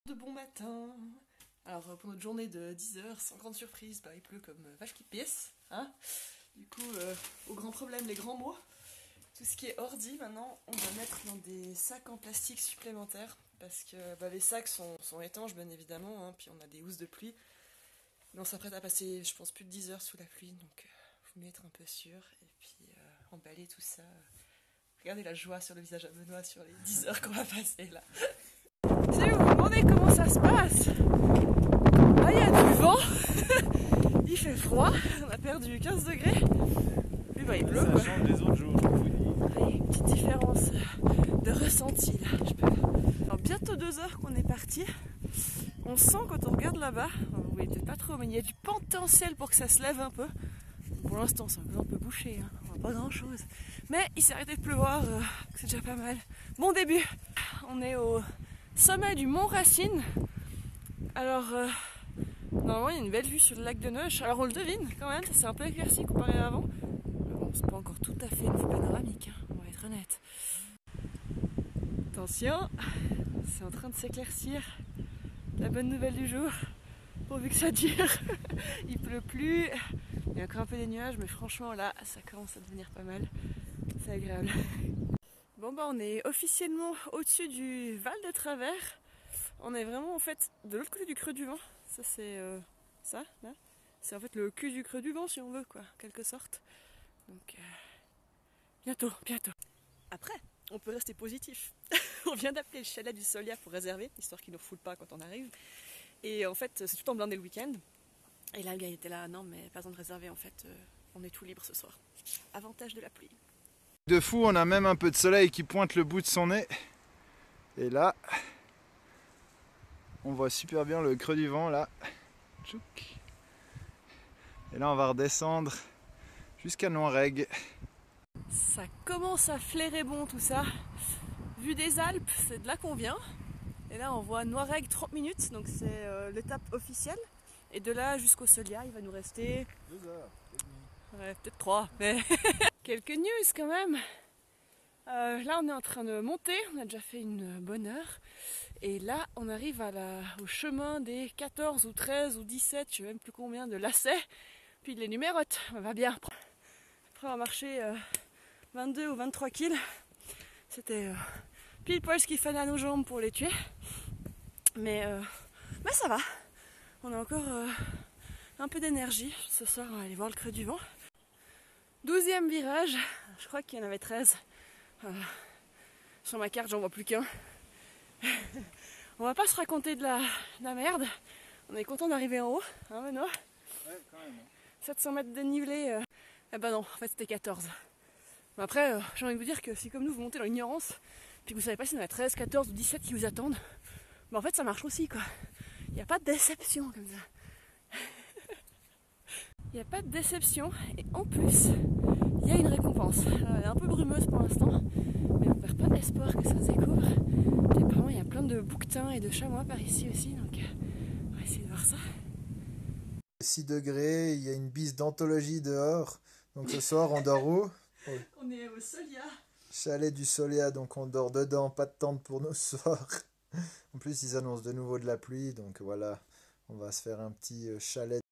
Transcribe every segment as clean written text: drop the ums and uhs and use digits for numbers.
De bon matin. Alors pour notre journée de 10h, sans grande surprise, il pleut comme vache qui pisse, hein. Du coup, au grand problème, les grands mots. Tout ce qui est ordi, maintenant, on va mettre dans des sacs en plastique supplémentaires. Parce que les sacs sont étanches, bien évidemment, hein, puis on a des housses de pluie. Mais on s'apprête à passer, je pense, plus de 10 heures sous la pluie, donc faut m'y être un peu sûr. Et puis emballer tout ça. Regardez la joie sur le visage à Benoît sur les 10 heures qu'on va passer là. Si vous vous demandez comment ça se passe, il y a du vent, il fait froid, on a perdu 15 degrés, puis il pleut quoi. Ça change des autres jours, je vous dis. Il y a une petite différence de ressenti là. Alors, bientôt 2 heures qu'on est parti. On sent quand on regarde là-bas, vous voyez peut-être pas trop, mais il y a du potentiel pour que ça se lève un peu. Pour l'instant, c'est un peu bouché, hein. On voit pas grand-chose. Mais il s'est arrêté de pleuvoir, c'est déjà pas mal. Bon début. On est au sommet du Mont Racine. Alors, normalement, il y a une belle vue sur le lac de Neuch. Alors, on le devine quand même, ça s'est un peu éclairci comparé à avant. Mais bon, c'est pas encore tout à fait une vue panoramique, hein, on va être honnête. Attention, c'est en train de s'éclaircir. La bonne nouvelle du jour, pourvu que ça dure. Il pleut plus, il y a encore un peu des nuages, mais franchement là, ça commence à devenir pas mal. C'est agréable. Bon on est officiellement au-dessus du Val de Travers. On est vraiment en fait de l'autre côté du creux du vent. Ça c'est ça là. C'est en fait le cul du creux du vent si on veut quoi, en quelque sorte. Donc bientôt. Après, on peut rester positif. On vient d'appeler le chalet du Solia pour réserver, histoire qu'il ne nous foule pas quand on arrive. Et en fait, c'est tout en blindé le week-end. Et là, le gars il était là, non mais pas besoin de réserver, en fait, on est tout libre ce soir. Avantage de la pluie. De fou, on a même un peu de soleil qui pointe le bout de son nez. Et là, on voit super bien le creux du vent là. Tchouk. Et là, on va redescendre jusqu'à Noiraigue. Ça commence à flairer bon tout ça. Vue des Alpes, c'est de là qu'on vient. Et là, on voit Noiraigue 30 minutes, donc c'est l'étape officielle. Et de là jusqu'au Solia, il va nous rester 2 heures. Ouais, peut-être 3, mais quelques news quand même. Là, on est en train de monter, on a déjà fait une bonne heure. Et là, on arrive au chemin des 14 ou 13 ou 17, je sais même plus combien, de lacets. Puis il les numérote, on va bien. Après avoir marché 22 ou 23 kills, c'était pile poil ce qu'il fallait à nos jambes pour les tuer. Mais ça va, on a encore un peu d'énergie. Ce soir, on va aller voir le creux du vent. 12e virage, je crois qu'il y en avait 13. Sur ma carte, j'en vois plus qu'un. On va pas se raconter de la merde. On est content d'arriver en haut, hein Benoît ? Ouais, quand même. 700 mètres de dénivelé. Eh ben non, en fait c'était 14. Mais après, j'ai envie de vous dire que si comme nous vous montez dans l'ignorance, puis que vous savez pas s'il y en a 13, 14 ou 17 qui vous attendent, en fait ça marche aussi quoi. Il n'y a pas de déception comme ça. Il n'y a pas de déception et en plus, il y a une récompense. Elle est un peu brumeuse pour l'instant, mais on perd pas espoir que ça se découvre. Et apparemment, il y a plein de bouquetins et de chamois par ici aussi, donc on va essayer de voir ça. 6 degrés, il y a une bise d'anthologie dehors. Donc ce soir, on dort où ? On est au Solia. Chalet du Solia, donc on dort dedans, pas de tente pour nous ce soir. En plus, ils annoncent de nouveau de la pluie, donc voilà, on va se faire un petit chalet.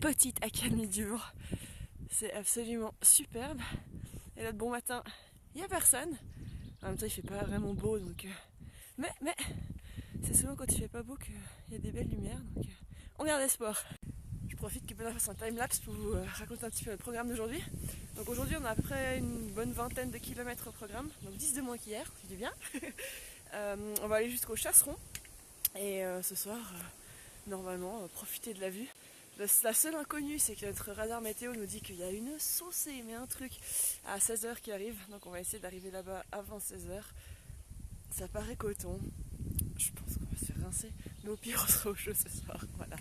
Petite accalmie du vent. C'est absolument superbe. Et là de bon matin, il n'y a personne. En même temps, il fait pas vraiment beau, donc. Mais c'est souvent quand il fait pas beau qu'il y a des belles lumières, donc on garde espoir. Je profite que Benoît fasse un timelapse pour vous raconter un petit peu notre programme d'aujourd'hui. Donc aujourd'hui, on a à peu près une bonne vingtaine de kilomètres au programme, donc 10 de moins qu'hier, c'est bien. On va aller jusqu'au Chasseron. Et ce soir, normalement, profiter de la vue. La seule inconnue, c'est que notre radar météo nous dit qu'il y a une saucée, mais un truc, à 16h qui arrive. Donc on va essayer d'arriver là-bas avant 16h. Ça paraît coton. Je pense qu'on va se faire rincer. Mais au pire, on sera au chaud ce soir. Voilà.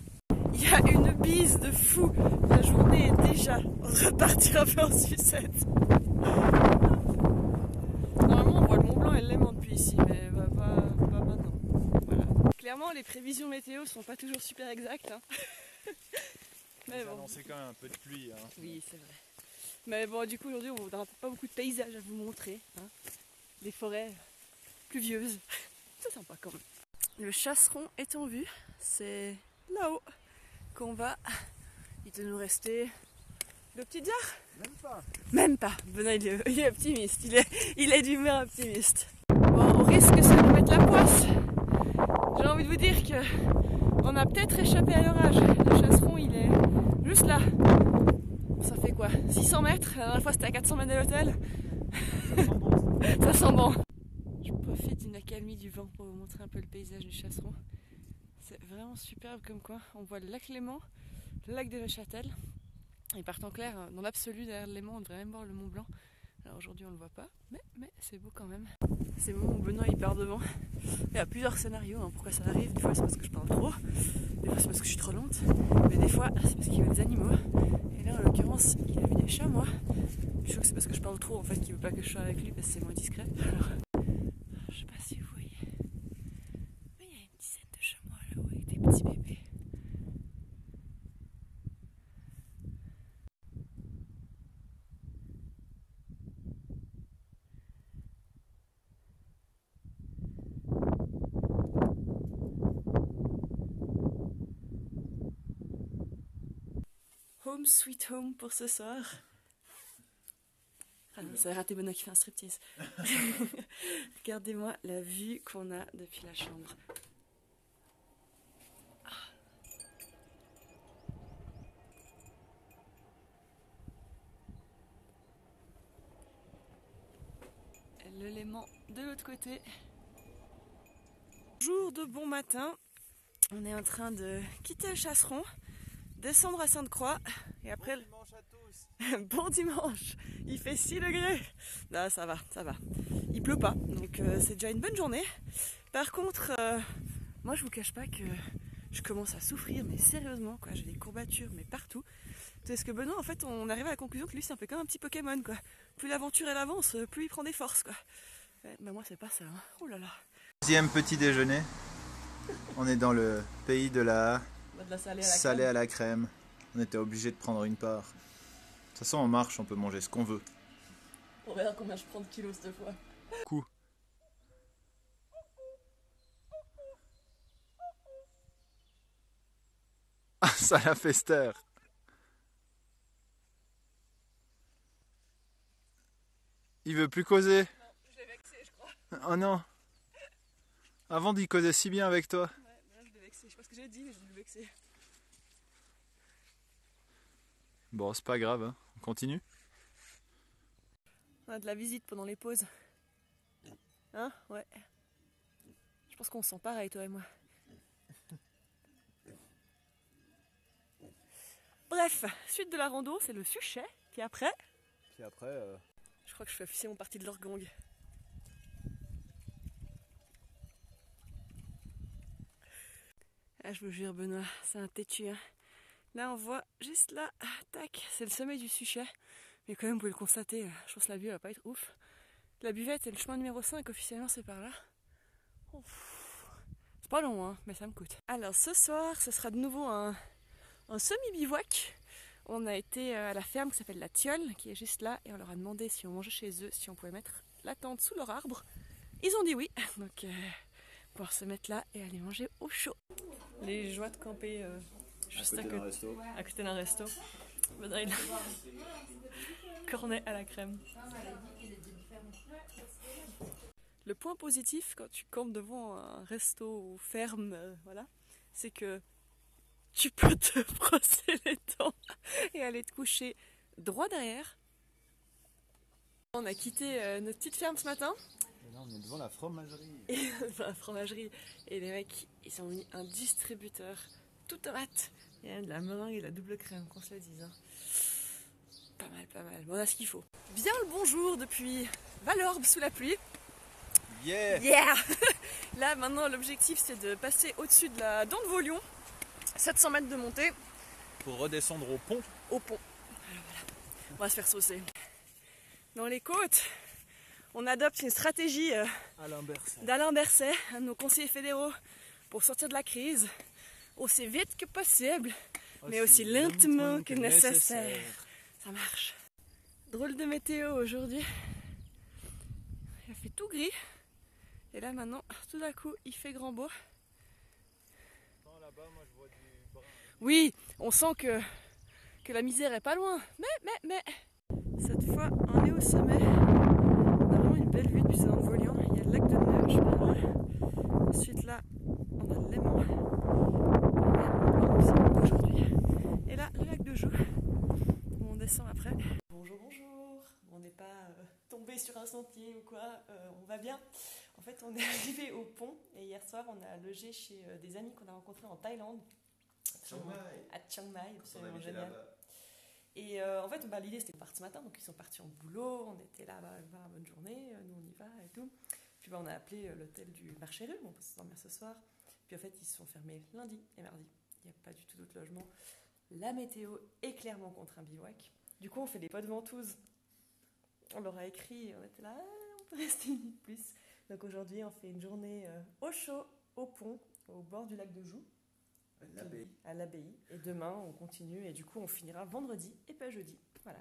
Il y a une bise de fou. La journée est déjà en train de partir un peu en sucette. clairement, les prévisions météo sont pas toujours super exactes. Hein. Mais bon. C'est quand même un peu de pluie. Hein. Oui, c'est vrai. Mais bon, du coup, aujourd'hui, on n'aura pas beaucoup de paysages à vous montrer. Hein. Des forêts pluvieuses. C'est sympa quand même. Le chasseron est en vue. C'est là-haut qu'on va. Il doit nous rester 2 petites heures. Même pas. Même pas. Benoît, il est optimiste. Il est d'humeur optimiste. Bon, au risque que ça nous mette la poisse, j'ai envie de vous dire que on a peut-être échappé à l'orage. Le chasseron, il est juste là. Ça fait quoi, 600 mètres? La dernière fois, c'était à 400 mètres de l'hôtel. Ça sent bon. Je profite d'une accalmie du vent pour vous montrer un peu le paysage du chasseron. C'est vraiment superbe comme coin. On voit le lac Léman, le lac de Neuchâtel. Et par temps clair, dans l'absolu, derrière le Léman, on devrait même voir le Mont Blanc. Alors aujourd'hui, on le voit pas, mais c'est beau quand même. C'est le moment où Benoît il part devant. Il y a plusieurs scénarios hein, pourquoi ça arrive. Des fois, c'est parce que je parle trop. Des fois, c'est parce que je suis trop lente. Mais des fois, c'est parce qu'il y a des animaux. Et là, en l'occurrence, il a vu des chamois. Je trouve que c'est parce que je parle trop en fait qu'il veut pas que je sois avec lui parce que c'est moins discret. Alors, je sais pas si vous voyez. Mais il y a une dizaine de chamois là-haut avec des petits bébés. Home sweet home pour ce soir. Ah non, ça a raté Benoît qui fait un striptease. Regardez-moi la vue qu'on a depuis la chambre. Le Léman de l'autre côté. Jour de bon matin. On est en train de quitter le chasseron, descendre à Sainte-Croix et après... Bon dimanche à tous. Bon dimanche. Il fait 6 degrés. Là, ça va, ça va. Il pleut pas, donc c'est déjà une bonne journée. Par contre, moi je vous cache pas que je commence à souffrir, mais sérieusement, quoi. J'ai des courbatures, mais partout. Parce que Benoît, en fait, on arrive à la conclusion que lui, c'est un peu comme un petit Pokémon, quoi. Plus l'aventure elle avance, plus il prend des forces, quoi. Ouais, bah moi, c'est pas ça, hein. Oh là là. Deuxième petit déjeuner. On est dans le pays de la De la salée à la crème. On était obligé de prendre une part. De toute façon, on marche, on peut manger ce qu'on veut. On verra combien je prends de kilos cette fois. Coup. Ah, ça la fester. Il veut plus causer. Non, je l'ai vexé, je crois. Oh non. Avant d'y causer si bien avec toi. Ouais, là, je l'ai vexé. Je sais pas ce que j'ai dit, mais je l'ai vexé. Bon, c'est pas grave, hein. On continue. On a de la visite pendant les pauses. Hein? Ouais. Je pense qu'on se sent pareil, toi et moi. Bref, suite de la rando, c'est le Suchet. Puis après... Puis après... Je crois que je fais officier mon parti de leur gang. Ah, je vous jure, Benoît, c'est un têtu. Hein. Là, on voit juste là, tac, c'est le sommet du Suchet. Mais quand même, vous pouvez le constater, je pense que la vue elle va pas être ouf. La buvette, c'est le chemin numéro 5, officiellement, c'est par là. C'est pas long, hein, mais ça me coûte. Alors, ce soir, ce sera de nouveau un semi-bivouac. On a été à la ferme qui s'appelle la Tilleul, qui est juste là, et on leur a demandé si on mangeait chez eux, si on pouvait mettre la tente sous leur arbre. Ils ont dit oui, donc pouvoir se mettre là et aller manger au chaud. Les joies de camper juste à côté d'un resto. Benoît, il a cornet à la crème. Le point positif quand tu campes devant un resto ou ferme, voilà, c'est que tu peux te brosser les dents et aller te coucher droit derrière. On a quitté notre petite ferme ce matin. Et là, on est devant la fromagerie. Et la fromagerie. Et les mecs, ils ont mis un distributeur tout tomate. Il y a de la meringue et de la double crème, qu'on se le dise. Hein. Pas mal, pas mal. Bon, on a ce qu'il faut. Bien le bonjour depuis Valorbe sous la pluie. Yeah! Yeah! Là, maintenant, l'objectif, c'est de passer au-dessus de la dent de Vaulion. 700 mètres de montée. Pour redescendre au pont. Au pont. Alors voilà, on va se faire saucer. Dans les côtes, on adopte une stratégie d'Alain Berset, un de nos conseillers fédéraux, pour sortir de la crise aussi vite que possible, mais aussi lentement que nécessaire. Ça marche. Drôle de météo aujourd'hui. Il a fait tout gris. Et là maintenant, tout d'un coup, il fait grand beau. Là-bas, moi je vois du brun. Oui, on sent que la misère est pas loin. Mais. Cette fois, on est au sommet. On a vraiment une belle vue depuis Saint-Voliant. Il y a le lac de Neuge par là. Ensuite là, on a le Léman. C'est beau aujourd'hui. Et là, le lac de Joux. On descend après. Bonjour. On n'est pas tombé sur un sentier ou quoi. On va bien. En fait, on est arrivé au pont et hier soir, on a logé chez des amis qu'on a rencontrés en Thaïlande. À Chiang Mai, absolument génial. Et en fait, l'idée c'était de partir ce matin, donc ils sont partis en boulot, on était là, bonne journée, nous on y va et tout. Puis on a appelé l'hôtel du marché rue, on peut se dormir ce soir. Puis en fait, ils se sont fermés lundi et mardi, il n'y a pas du tout d'autres logements. La météo est clairement contre un bivouac. Du coup, on fait des pots de ventouse. On leur a écrit, on était là, on peut rester une nuit de plus. Donc aujourd'hui, on fait une journée au chaud, au pont, au bord du lac de Joux. À l'abbaye. Et demain, on continue et du coup, on finira vendredi et pas jeudi. Voilà.